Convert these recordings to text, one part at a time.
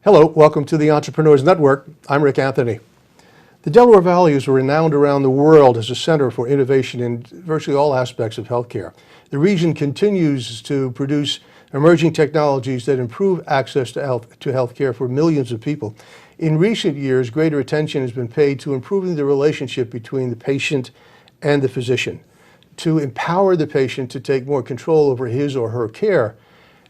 Hello, welcome to the Entrepreneurs Network. I'm Rick Anthony. The Delaware Valley is renowned around the world as a center for innovation in virtually all aspects of healthcare. The region continues to produce emerging technologies that improve access to healthcare for millions of people. In recent years, greater attention has been paid to improving the relationship between the patient and the physician, to empower the patient to take more control over his or her care,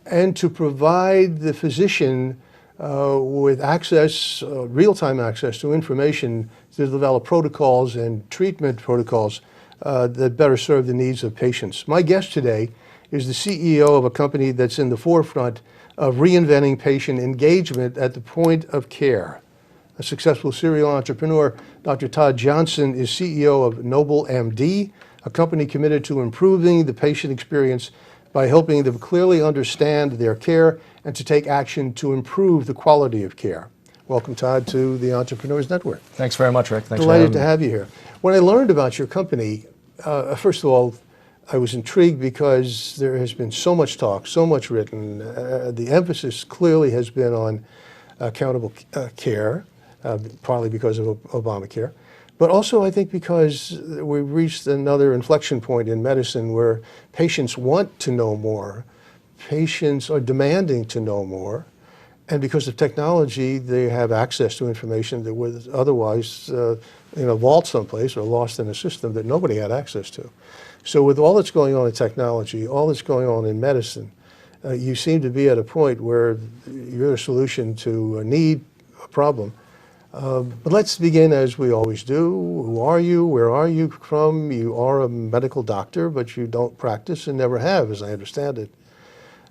and to provide the physician with access, real-time access to information to develop protocols and treatment protocols that better serve the needs of patients. My guest today is the CEO of a company that's in the forefront of reinventing patient engagement at the point of care. A successful serial entrepreneur, Dr. Todd Johnson is CEO of Noble MD, a company committed to improving the patient experience by helping them clearly understand their care and to take action to improve the quality of care. Welcome, Todd, to the Entrepreneurs Network. Thanks very much, Rick. Thanks Delighted to have you here. When I learned about your company, first of all, I was intrigued because there has been so much talk, so much written. The emphasis clearly has been on accountable care, partly because of Obamacare. But also, I think, because we've reached another inflection point in medicine where patients want to know more, patients are demanding to know more, and because of technology, they have access to information that was otherwise in a vault someplace or lost in a system that nobody had access to. So with all that's going on in technology, all that's going on in medicine, you seem to be at a point where you're a solution to a need, a problem. But let's begin as we always do. Who are you? Where are you from? You are a medical doctor, but you don't practice and never have, as I understand it.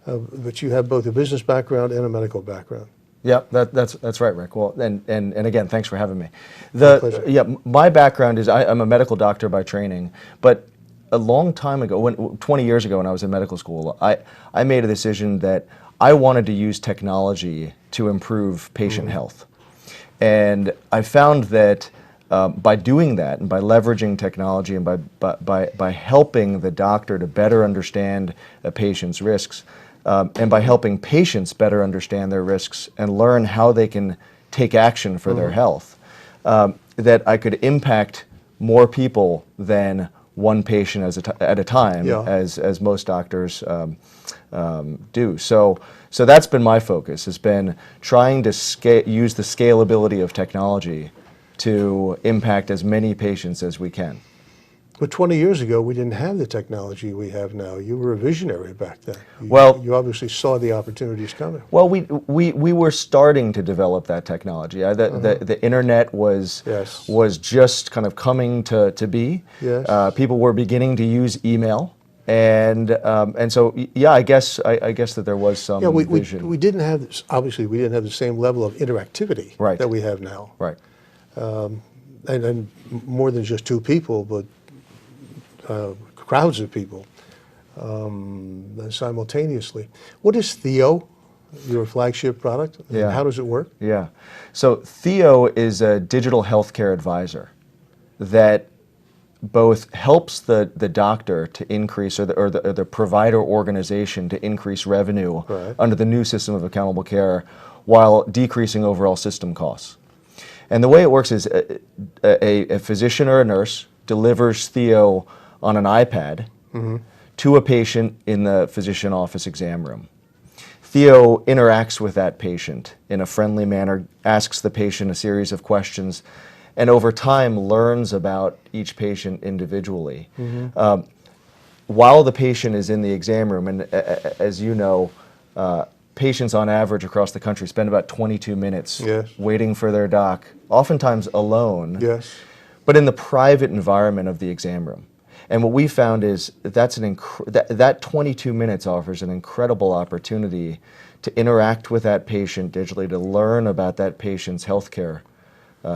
But you have both a business background and a medical background. Yeah, that's right, Rick. Well, and again, thanks for having me. My pleasure. Yeah, my background is I'm a medical doctor by training, but a long time ago, 20 years ago when I was in medical school, I made a decision that I wanted to use technology to improve patient health. And I found that by doing that and by leveraging technology and by helping the doctor to better understand a patient's risks and by helping patients better understand their risks and learn how they can take action for their health, that I could impact more people than one patient at a time, as most doctors do. So that's been my focus, has been trying to use the scalability of technology to impact as many patients as we can. But 20 years ago, we didn't have the technology we have now. You were a visionary back then. You obviously saw the opportunities coming. Well, we were starting to develop that technology. The internet was just kind of coming to be. Yes. People were beginning to use email. And so, yeah, I guess that there was some vision. We didn't have this, obviously we didn't have the same level of interactivity that we have now. Right. And more than just two people, but crowds of people simultaneously. What is Theo, your flagship product? Yeah. And how does it work? Yeah. So Theo is a digital healthcare advisor that both helps the doctor to increase, or the provider organization to increase revenue under the new system of accountable care while decreasing overall system costs. And the way it works is a physician or a nurse delivers Theo on an iPad to a patient in the physician office exam room. Theo interacts with that patient in a friendly manner, asks the patient a series of questions, and over time learns about each patient individually. While the patient is in the exam room, and as you know, patients on average across the country spend about 22 minutes waiting for their doc, oftentimes alone, but in the private environment of the exam room. And what we found is that 22 minutes offers an incredible opportunity to interact with that patient digitally, to learn about that patient's healthcare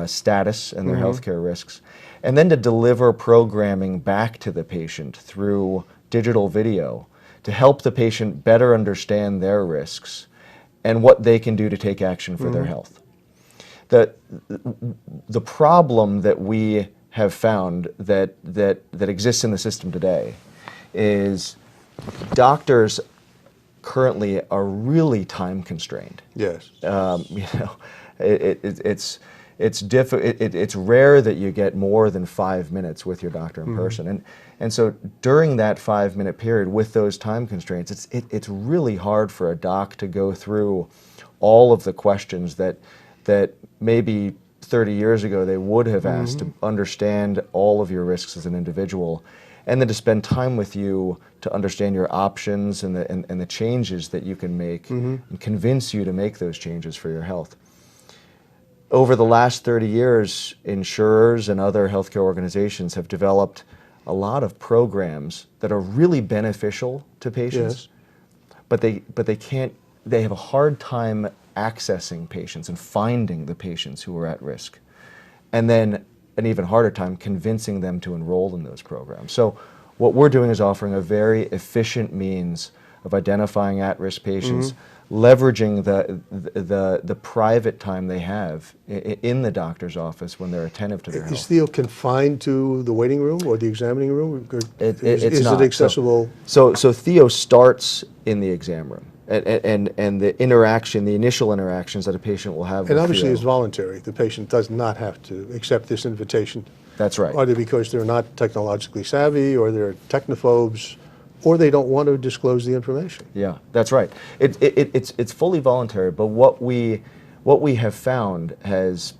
status and their healthcare risks, and then to deliver programming back to the patient through digital video to help the patient better understand their risks and what they can do to take action for their health. The problem that we have found that exists in the system today is doctors currently are really time constrained. Yes. You know, it's rare that you get more than 5 minutes with your doctor in person, and so during that 5-minute period with those time constraints, it's really hard for a doc to go through all of the questions that maybe 30 years ago they would have asked to understand all of your risks as an individual, and then to spend time with you to understand your options and the changes that you can make and convince you to make those changes for your health. Over the last 30 years, insurers and other healthcare organizations have developed a lot of programs that are really beneficial to patients, but they have a hard time accessing patients and finding the patients who are at risk, and then an even harder time convincing them to enroll in those programs. So what we're doing is offering a very efficient means of identifying at-risk patients, leveraging the private time they have in the doctor's office when they're attentive to their Is health. Theo confined to the waiting room or the examining room? It's Is not. it accessible? So Theo starts in the exam room, and the interaction, the initial interactions that a patient will have And with obviously Theo. it's voluntary. The patient does not have to accept this invitation, That's right. either because they're not technologically savvy or they're technophobes or they don't want to disclose the information. Yeah, that's right. It's fully voluntary, but what we have found has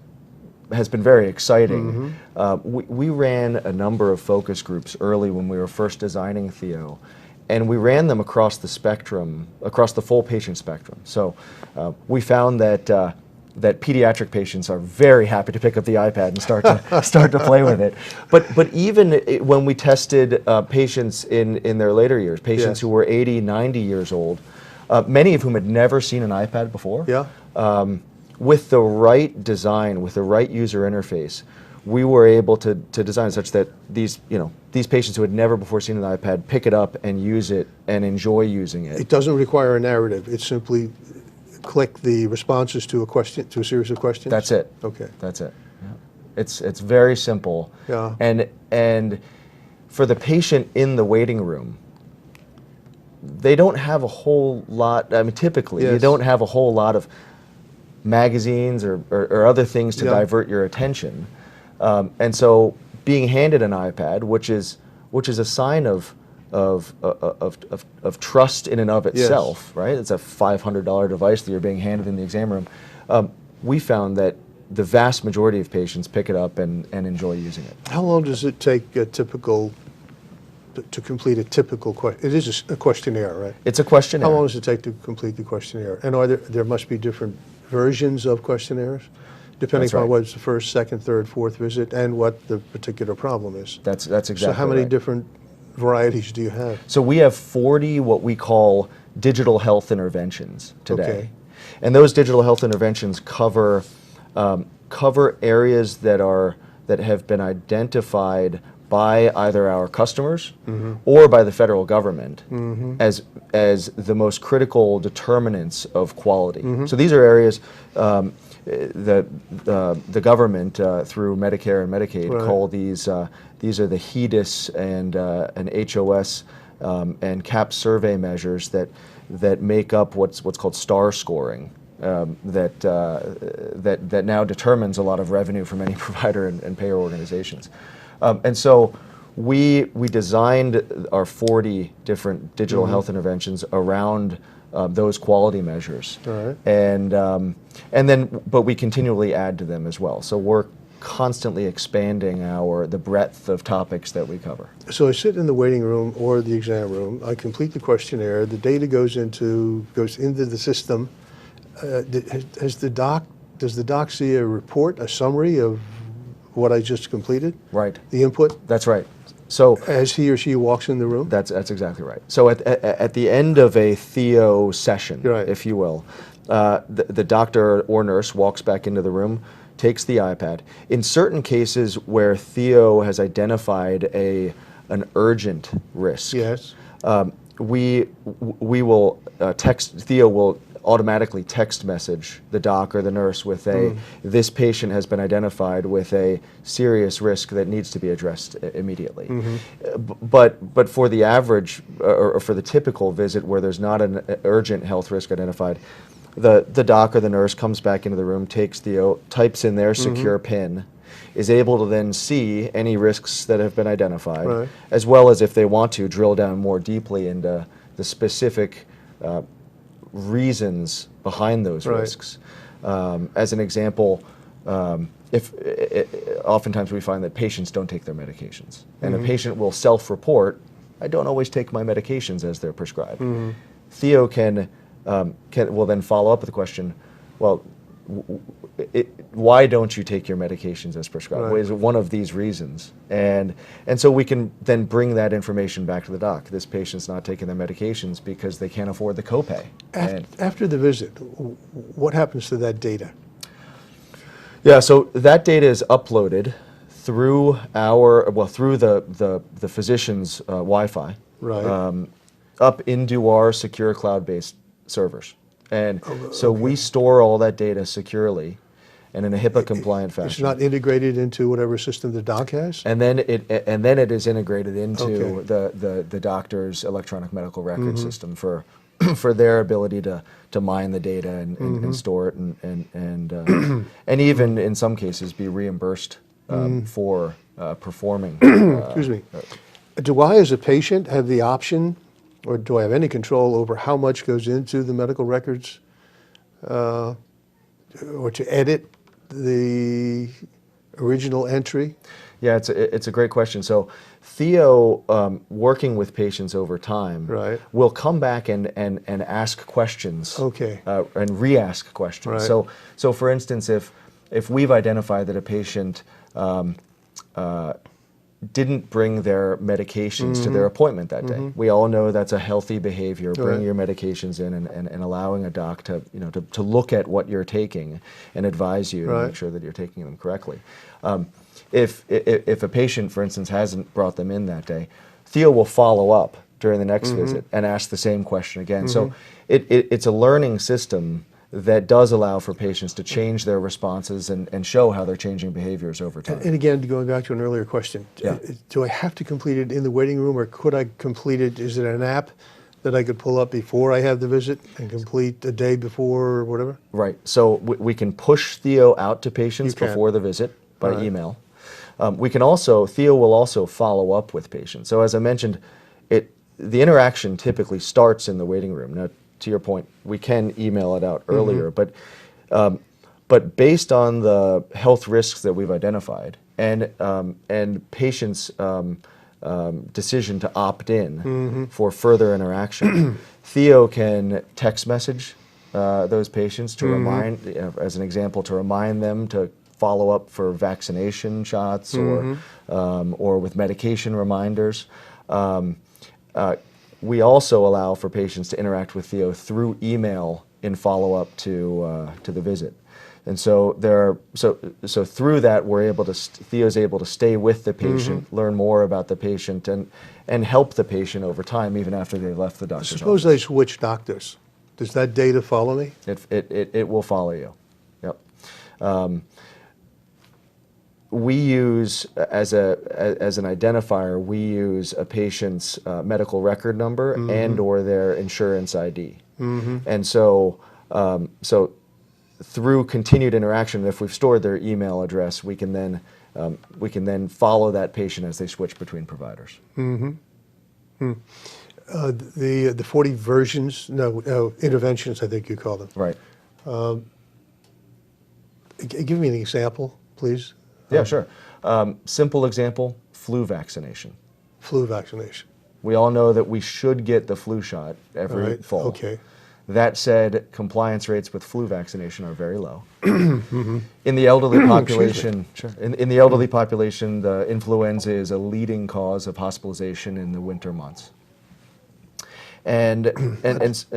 been very exciting. We ran a number of focus groups early when we were first designing Theo, and we ran them across the spectrum, across the full patient spectrum. So we found that that pediatric patients are very happy to pick up the iPad and start to play with it. But even when we tested patients in their later years, patients who were 80, 90 years old, many of whom had never seen an iPad before, with the right design, with the right user interface, we were able to design such that these patients who had never before seen an iPad pick it up and use it and enjoy using it. It doesn't require a narrative. It's simply click the responses to a question, to a series of questions? That's it. Okay. That's it. Yeah. It's very simple. Yeah. And for the patient in the waiting room, they don't have a whole lot, I mean, typically, you don't have a whole lot of magazines or other things to divert your attention. And so being handed an iPad, which is a sign of trust in and of itself, right? It's a $500 device that you're being handed in the exam room. We found that the vast majority of patients pick it up and enjoy using it. How long does it take to complete a typical question? It is a questionnaire, right? It's a questionnaire. How long does it take to complete the questionnaire? And there must be different versions of questionnaires, depending That's right. upon what's the first, second, third, fourth visit, and what the particular problem is. That's exactly So how many right. different varieties do you have? So we have 40 what we call digital health interventions today. Okay. And those digital health interventions cover areas that have been identified by either our customers or by the federal government as the most critical determinants of quality. So these are areas that the government through Medicare and Medicaid call these are the HEDIS and HOS and CAP survey measures that make up what's called star scoring. That now determines a lot of revenue for many provider and payer organizations. And so we designed our 40 different digital health interventions around those quality measures. All right. But we continually add to them as well. So we're constantly expanding the breadth of topics that we cover. So I sit in the waiting room or the exam room. I complete the questionnaire. The data goes into the system. Does the doc see a report, a summary of what I just completed? Right. The input? That's right. So As he or she walks in the room? that's exactly right. So at the end of a Theo session, if you will, the doctor or nurse walks back into the room, takes the iPad. In certain cases where Theo has identified an urgent risk, Yes. we will text. Theo will automatically text message the doc or the nurse with a, this patient has been identified with a serious risk that needs to be addressed immediately. But for the average, or for the typical visit where there's not an urgent health risk identified, the doc or the nurse comes back into the room, takes the, types in their secure PIN, is able to then see any risks that have been identified, Right. as well as, if they want to, drill down more deeply into the specific reasons behind those Right. risks. As an example, oftentimes we find that patients don't take their medications, and a patient will self-report, "I don't always take my medications as they're prescribed." Theo will then follow up with the question, "Well, why don't you take your medications as prescribed? Right. Well, is it one of these reasons?" And so we can then bring that information back to the doc. This patient's not taking their medications because they can't afford the copay. And After the visit, what happens to that data? yeah, so that data is uploaded through through the physician's Wi-Fi, Right. up into our secure cloud-based servers. And so okay. we store all that data securely and in a HIPAA-compliant fashion. It's not integrated into whatever system the doc has? And then it is integrated into Okay. the doctor's electronic medical record system for for their ability to mine the data and store it and even in some cases be reimbursed for performing. Excuse me. Do I, as a patient, have the option, or do I have any control over how much goes into the medical records, or to edit the original entry? Yeah, it's a great question. So Theo, working with patients over time, Right. will come back and ask questions. Okay. And re-ask questions. Right. So for instance, if we've identified that a patient didn't bring their medications to their appointment that day, we all know that's a healthy behavior. Bring Right. your medications in and allowing a doc to to look at what you're taking and advise you to Right. make sure that you're taking them correctly. If a patient, for instance, hasn't brought them in that day, Theo will follow up during the next visit and ask the same question again. So it's a learning system that does allow for patients to change their responses and show how they're changing behaviors over time. And again, going back to an earlier question, Yeah. do I have to complete it in the waiting room, or could I complete it, is it an app that I could pull up before I have the visit and complete a day before or whatever? Right. So we can push Theo out to patients You can. before the visit by Right. email. Theo will also follow up with patients. So as I mentioned, the interaction typically starts in the waiting room. Now, to your point, we can email it out earlier, but based on the health risks that we've identified and patients' decision to opt in for further interaction, Theo can text message those patients to remind, as an example, to remind them to follow up for vaccination shots or with medication reminders. We also allow for patients to interact with Theo through email in follow-up to the visit, and so so through that Theo's able to stay with the patient, learn more about the patient, and help the patient over time, even after they left the doctor's Suppose office. I switch doctors. Does that data follow me? It will follow you. Yep. We use, as an identifier, we use a patient's medical record number and or their insurance ID. And so through continued interaction, if we've stored their email address, we can then follow that patient as they switch between providers. The 40 versions, interventions, I think you call them. Right. Give me an example, please. Yeah, sure. Simple example, flu vaccination. Flu vaccination. We all know that we should get the flu shot every Right, fall. okay. That said, compliance rates with flu vaccination are very low. In the elderly population, in the elderly population, the influenza is a leading cause of hospitalization in the winter months. And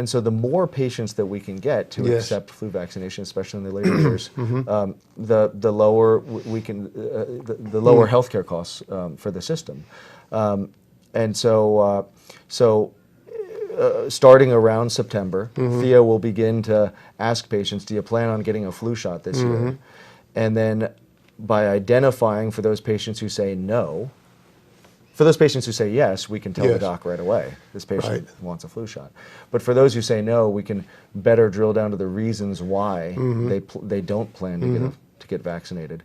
so the more patients that we can get to Yes. accept flu vaccination, especially in the later years, the lower we can the lower healthcare costs for the system. And so starting around September, Theo will begin to ask patients, do you plan on getting a flu shot this year? And then by identifying for those patients who say no, for those patients who say yes, we can tell the Yes. doc right away, this patient Right. wants a flu shot. But for those who say no, we can better drill down to the reasons why they don't plan to get vaccinated.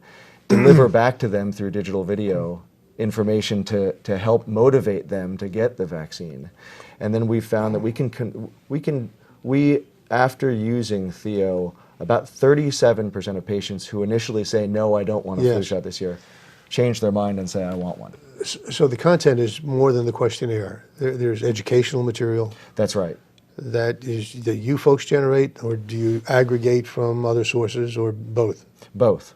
Deliver back to them through digital video information to help motivate them to get the vaccine. And then we found that we after using Theo, about 37% of patients who initially say, no, I don't want a flu Yes. shot this year, change their mind and say, I want one. So the content is more than the questionnaire. There's educational material That's right. that you folks generate, or do you aggregate from other sources, or both? Both.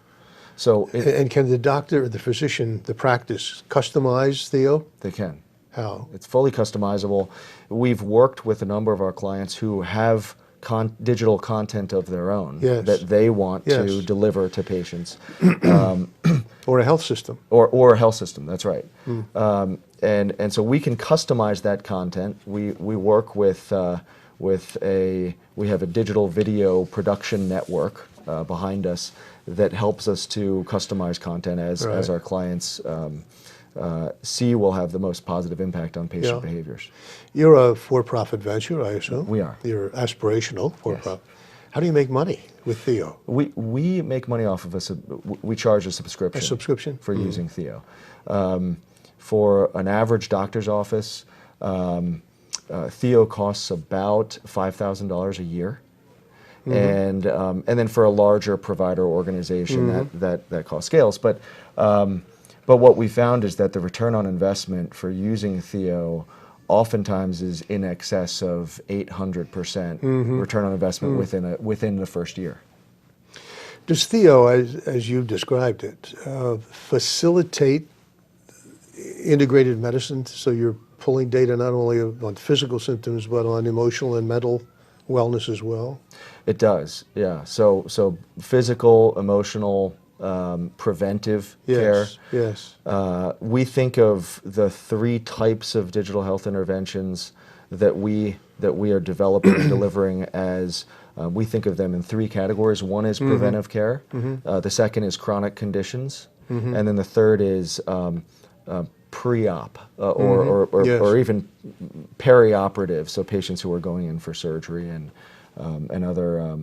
So And can the doctor, the physician, the practice customize Theo? they can. How? It's fully customizable. We've worked with a number of our clients who have digital content of their own Yes. that they want to Yes. deliver to patients. Or a health system? Or a health system, that's right. And so we can customize that content. We work with we have a digital video production network behind us that helps us to customize content as Right. our clients see will have the most positive impact on patient Yeah. behaviors. You're a for-profit venture, I assume? We are. You're aspirational for-profit. How do you make money with Theo? We make money off of we charge a subscription. A subscription? For using Theo. For an average doctor's office, Theo costs about $5,000 a year. And then for a larger provider organization, that cost scales. But what we found is that the return on investment for using Theo oftentimes is in excess of 800% return on investment within the first year. Does Theo, as you've described it, facilitate integrated medicine, so you're pulling data not only on physical symptoms but on emotional and mental wellness as well? It does, yeah. So physical, emotional, preventive care. Yes. We think of the 3 types of digital health interventions that we are developing and delivering as we think of them in 3 categories. One is preventive care. The second is chronic conditions, and then the third is pre-op or even perioperative. So patients who are going in for surgery and other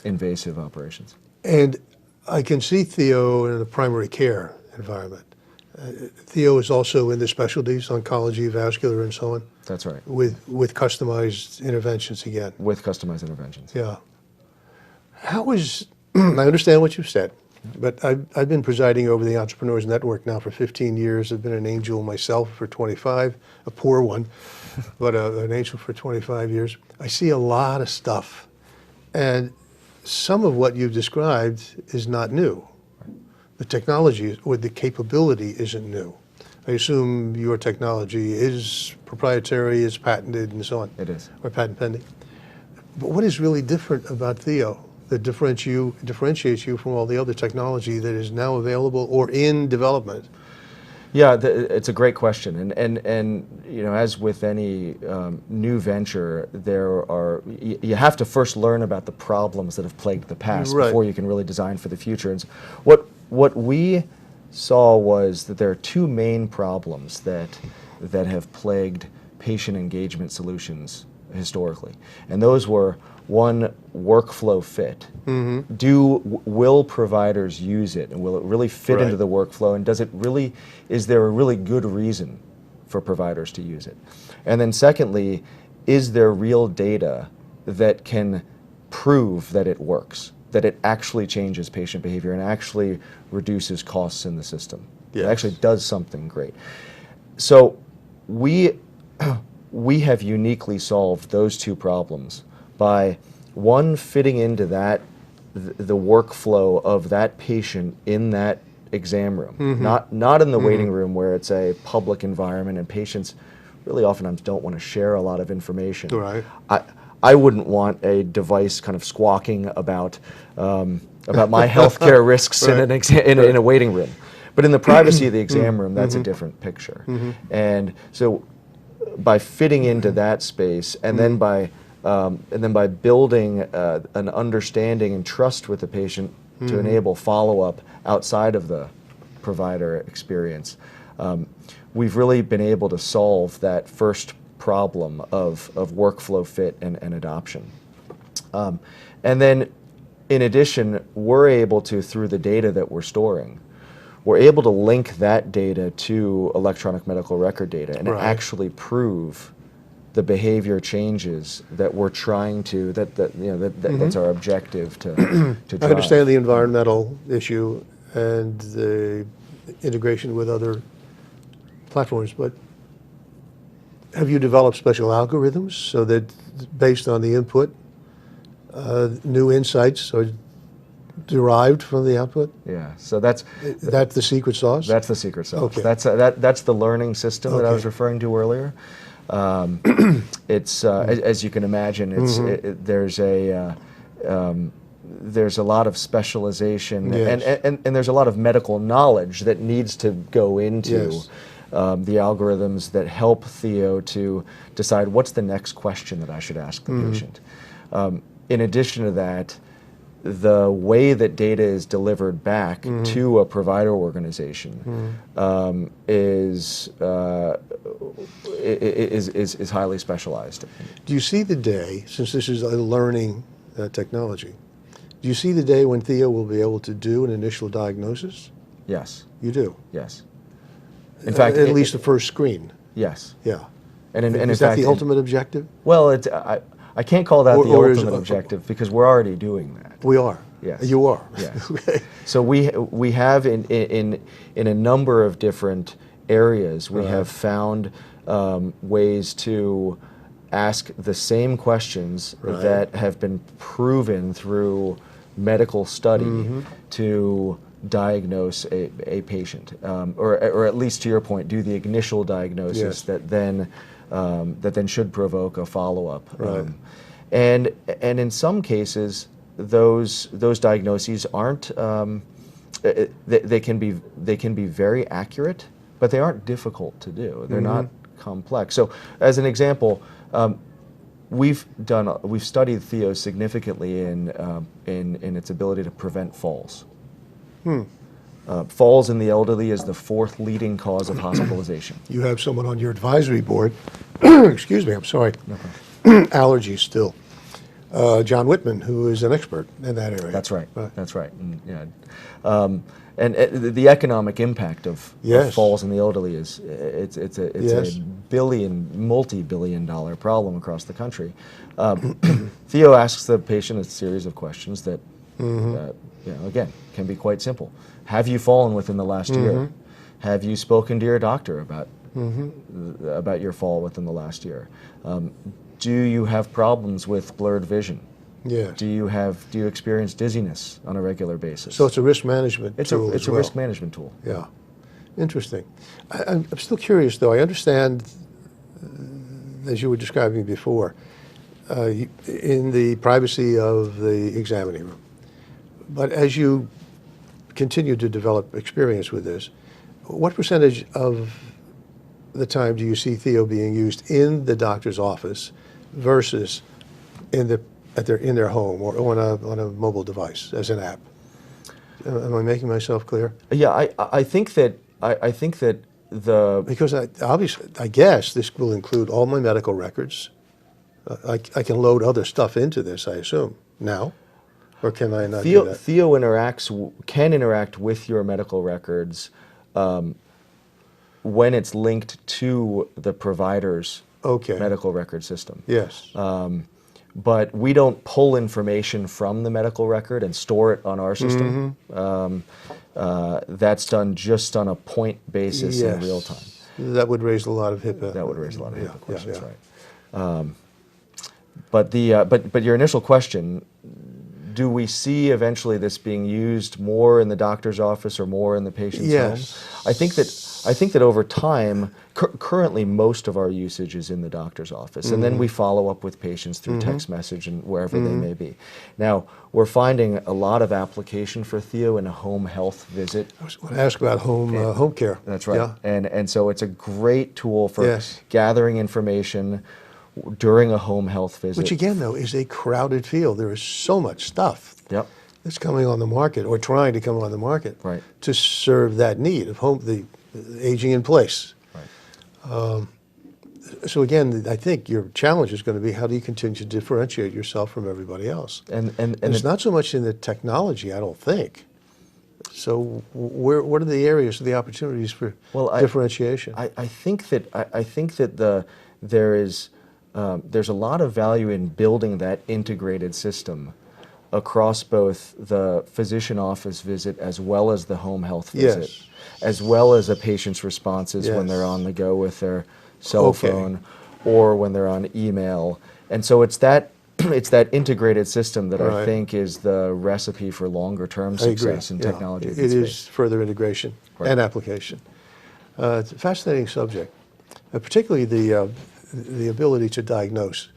invasive operations. And I can see Theo in a primary care environment. Theo is also in the specialties, oncology, vascular, and so on, That's right. with customized interventions again. With customized interventions. Yeah. How is, I understand what you've said, but I've been presiding over the Entrepreneurs Network now for 15 years. I've been an angel myself for 25, a poor one, but an angel for 25 years. I see a lot of stuff, and some of what you've described is not new. The technology or the capability isn't new. I assume your technology is proprietary, is patented, and so on. It is. Or patent pending. But what is really different about Theo that differentiates you from all the other technology that is now available or in development? Yeah, it's a great question, and you know, as with any new venture, you have to first learn about the problems that have plagued the past before you can really design for the future. And what we saw was that there are 2 main problems that have plagued patient engagement solutions historically, and those were, 1, workflow fit. Will providers use it, and will it really fit into the workflow, and is there a really good reason for providers to use it? And then secondly, is there real data that can prove that it works, that it actually changes patient behavior and actually reduces costs in the system? It actually does something great. So we have uniquely solved those 2 problems by, 1, fitting into the workflow of that patient in that exam room, not in the waiting room where it's a public environment and patients really oftentimes don't want to share a lot of information. Right. I wouldn't want a device kind of squawking about my healthcare risks in a waiting room. But in the privacy of the exam room, that's a different picture. And so by fitting into that space, and then by building an understanding and trust with the patient to enable follow-up outside of the provider experience, we've really been able to solve that first problem of workflow fit and adoption. And then, in addition, we're able to, through the data that we're storing, we're able to link that data to electronic medical record data and Right. actually prove the behavior changes that we're trying to, that's our objective to drive. I understand the environmental issue and the integration with other platforms, but have you developed special algorithms so that based on the input, new insights are derived from the output? Yeah, so that's The secret sauce? the secret sauce. Okay. That's the learning system that I was Okay. referring to earlier. It's as you can imagine, there's a lot of specialization, Yes. and there's a lot of medical knowledge that needs to go into Yes. the algorithms that help Theo to decide what's the next question that I should ask the patient. In addition to that, the way that data is delivered back to a provider organization is highly specialized. Do you see the day, since this is a learning technology, do you see the day when Theo will be able to do an initial diagnosis? Yes, You do? yes. In fact, at least the first screen. yes. Yeah. And in Is fact, that the ultimate objective? well, I can't call that the Or is- ultimate objective because we're already doing that. We are. Yes. You are. Yes. Okay. So we have in a number of different areas we Right. have found ways to ask the same questions Right. that have been proven through medical study to diagnose a patient, or at least to your point, do the initial diagnosis Yes. that then should provoke a follow-up. Right. And in some cases, those diagnoses aren't they can be very accurate, but they aren't difficult to do. They're not complex. So, as an example, we've studied Theo significantly in its ability to prevent falls. Falls in the elderly is the fourth leading cause of hospitalization. You have someone on your advisory board, excuse me, I'm sorry, allergies still, John Whitman, who is an expert in that area. That's right. That's right. And, and the economic impact of Yes. falls in the elderly is it's Yes. a multi-billion-dollar problem across the country. Theo asks the patient a series of questions that, again, can be quite simple. Have you fallen within the last year? Have you spoken to your doctor about your fall within the last year? Do you have problems with blurred vision? Yes. Do you experience dizziness on a regular basis? So it's a risk management It's tool a as well. risk management tool. Yeah. Interesting. I'm still curious, though. I understand, as you were describing before, in the privacy of the examining room. But as you continue to develop experience with this, what percentage of the time do you see Theo being used in the doctor's office versus in their home or on a mobile device as an app? Am I making myself clear? Yeah, I think that the Because obviously, I guess this will include all my medical records. I can load other stuff into this, I assume, now, or can I not do that? Theo can interact with your medical records when it's linked to the provider's Okay. medical record system. Yes. But we don't pull information from the medical record and store it on our system. That's done just on a point basis in real time. That would raise a lot of HIPAA. That would raise a lot of HIPAA Yeah, questions, yeah. right? But your initial question, do we see eventually this being used more in the doctor's office or more in the patient's Yes. home? I think that over time, currently most of our usage is in the doctor's office, and then we follow up with patients through text message and wherever they may be. Now, we're finding a lot of application for Theo in a home health visit. I was going to ask about home care. That's right. Yeah. And so it's a great tool for Yes. gathering information during a home health visit. Which again, though, is a crowded field. There is so much stuff Yep. that's coming on the market or trying to come on the market Right. to serve that need of the aging in place. Right. So again, I think your challenge is going to be how do you continue to differentiate yourself from everybody else? And It's not so much in the technology, I don't think. So what are the areas, the opportunities for differentiation? I think that there's a lot of value in building that integrated system across both the physician office visit as well as the home health visit, Yes. as well as a patient's responses when Yes. they're on the go with their cell Okay. phone or when they're on email. And so it's that integrated system that I Right. think is the recipe for longer term I agree. success in Yeah. technology. It is further integration Right. and application. It's a fascinating subject, particularly the ability to diagnose,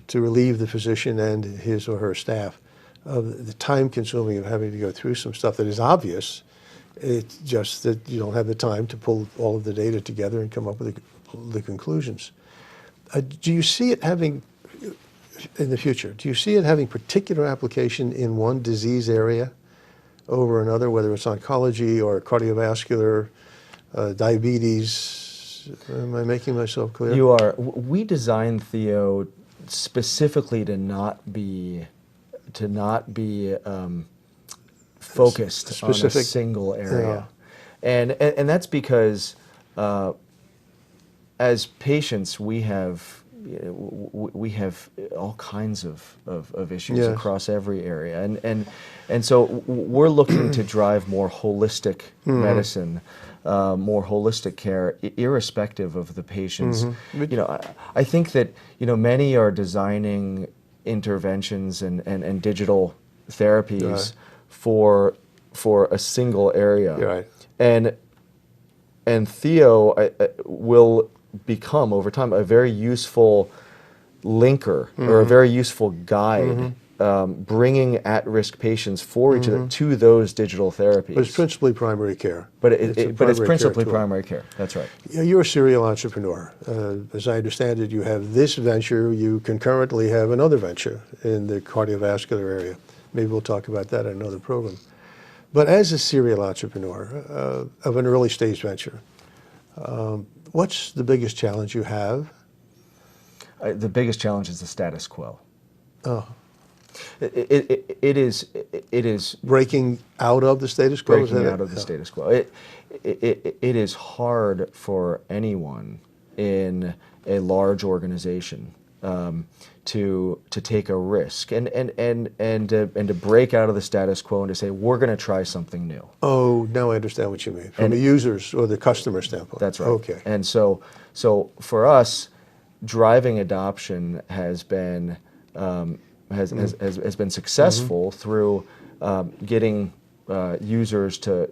to relieve the physician and his or her staff of the time consuming of having to go through some stuff that is obvious. It's just that you don't have the time to pull all of the data together and come up with the conclusions. Do you see it having, in the future, do you see it having particular application in one disease area over another, whether it's oncology or cardiovascular, diabetes? Am I making myself clear? You are. We designed Theo specifically to not be focused on a Specific. single area, and that's because as patients we have all kinds of issues Yes. across every area, and so we're looking to drive more holistic medicine. More holistic care, irrespective of the patient's. You know, I think that many are designing interventions and digital therapies Right. for a single area, Right. and Theo will become over time a very useful linker or a very useful guide. Bringing at-risk patients for each other to those digital therapies. But it's principally primary care. But It's a it's primary care principally tool. primary care. That's right. Yeah, you're a serial entrepreneur. As I understand it, you have this venture, you concurrently have another venture in the cardiovascular area. Maybe we'll talk about that in another program. But as a serial entrepreneur of an early stage venture, what's the biggest challenge you have? The biggest challenge is the status quo. Oh, It is breaking out of the status quo? Is breaking that out it? of the Yeah. status quo. It is hard for anyone in a large organization to take a risk and to break out of the status quo and to say we're going to try something new. Oh, now I understand what you mean. From And- the user's or the customer standpoint. That's right. Okay. And so for us, driving adoption has been has been successful through getting users to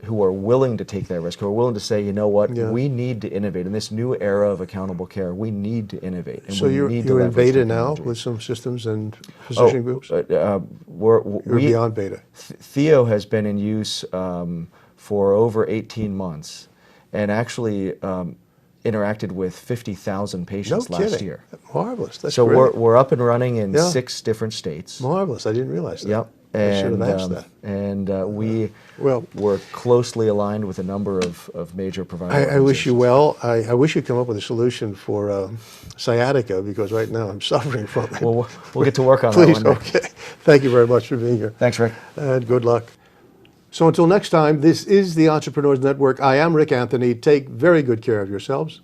who are willing to take that risk, who are willing to say, you know what, Yeah. we need to innovate in this new era of accountable care. We need to innovate, and So we you're need to in leverage beta now technology. with some systems and physician groups? You're We beyond beta. Theo has been in use for over 18 months, and actually interacted with 50,000 patients No last kidding. year. Marvelous. That's So great. we're up and running in Yeah. 6 different states. Marvelous. I didn't realize that. Yep. I should have asked that. And we Well- were closely aligned with a number of major providers. I wish you well. I wish you'd come up with a solution for sciatica because right now I'm suffering from it. Well, we'll get to work on Please, that one. Rick. okay. Thank you very much for being here. Thanks, Rick. And good luck. So until next time, this is the Entrepreneurs Network. I am Rick Anthony. Take very good care of yourselves